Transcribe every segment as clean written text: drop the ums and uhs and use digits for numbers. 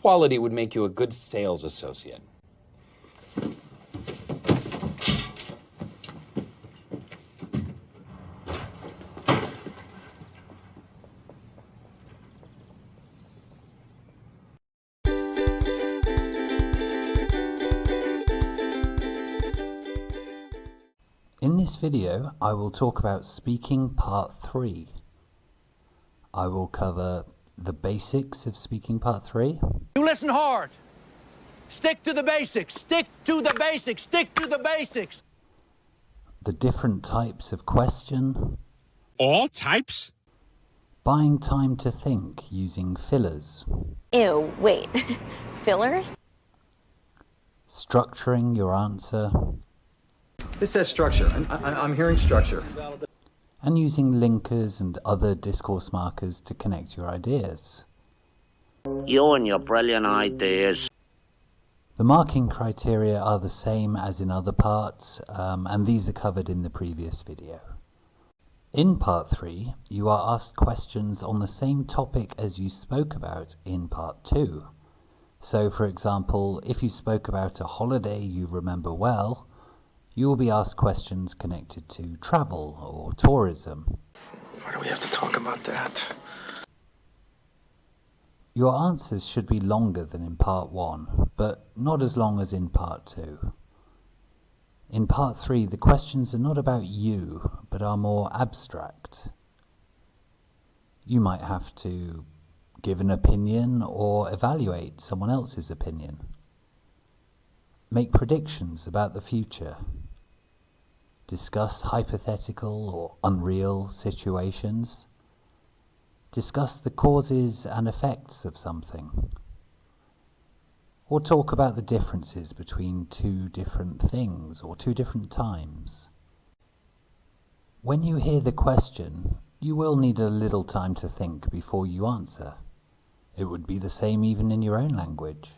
quality would make you a good sales associate. In this video, I will talk about speaking part 3. I will cover the basics of speaking part 3. You listen hard. Stick to the basics. Stick to the basics. Stick to the basics. The different types of question. All types? Buying time to think using fillers. Ew, wait. Fillers? Structuring your answer. This says structure. I'm hearing structure. And using linkers and other discourse markers to connect your ideas. You and your brilliant ideas. The marking criteria are the same as in other parts, and these are covered in the previous video. In part 3, you are asked questions on the same topic as you spoke about in part 2. So, for example, if you spoke about a holiday you remember well, you will be asked questions connected to travel or tourism. Why do we have to talk about that? Your answers should be longer than in part 1, but not as long as in part 2. In part 3, the questions are not about you, but are more abstract. You might have to give an opinion or evaluate someone else's opinion. Make predictions about the future. Discuss hypothetical or unreal situations. Discuss the causes and effects of something. Or talk about the differences between two different things or two different times. When you hear the question, you will need a little time to think before you answer. It would be the same even in your own language.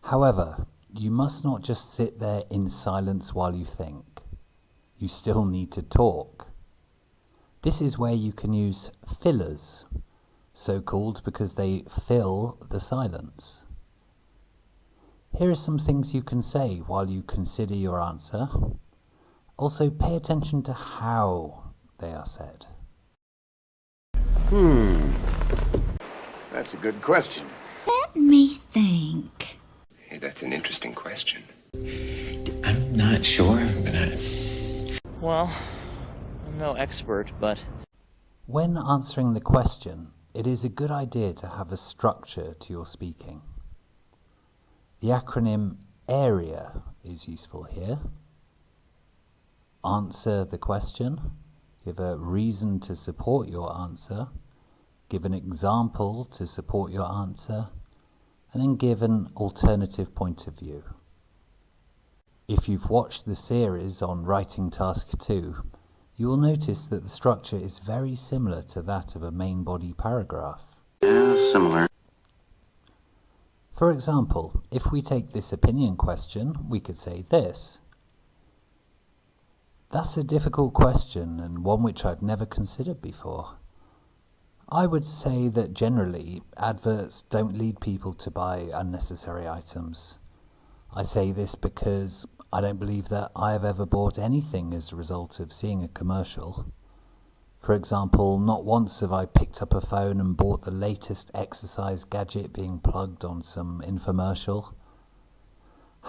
However, you must not just sit there in silence while you think. You still need to talk. This is where you can use fillers, so called because they fill the silence. Here are some things you can say while you consider your answer. Also, pay attention to how they are said. That's a good question. Let me think. Hey, that's an interesting question. I'm not sure, but Well, I'm no expert, but... When answering the question, it is a good idea to have a structure to your speaking. The acronym AREA is useful here. Answer the question, give a reason to support your answer, give an example to support your answer, and then give an alternative point of view. If you've watched the series on Writing Task 2, you will notice that the structure is very similar to that of a main body paragraph. Yeah, similar. For example, if we take this opinion question, we could say this. That's a difficult question and one which I've never considered before. I would say that generally, adverts don't lead people to buy unnecessary items. I say this because I don't believe that I have ever bought anything as a result of seeing a commercial. For example, not once have I picked up a phone and bought the latest exercise gadget being plugged on some infomercial.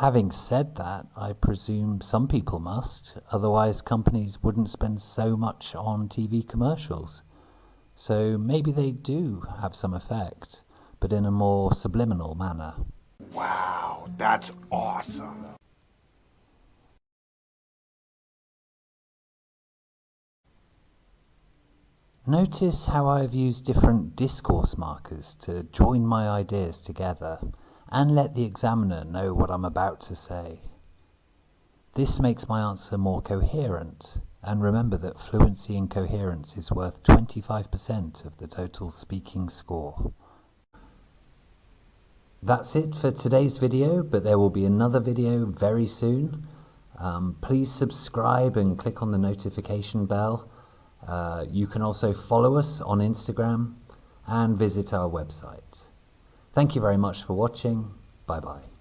Having said that, I presume some people must, otherwise companies wouldn't spend so much on TV commercials. So maybe they do have some effect, but in a more subliminal manner. Wow, that's awesome. Notice how I've used different discourse markers to join my ideas together and let the examiner know what I'm about to say. This makes my answer more coherent, and remember that fluency and coherence is worth 25% of the total speaking score. That's it for today's video, but there will be another video very soon. Please subscribe and click on the notification bell. You can also follow us on Instagram and visit our website. Thank you very much for watching. Bye bye.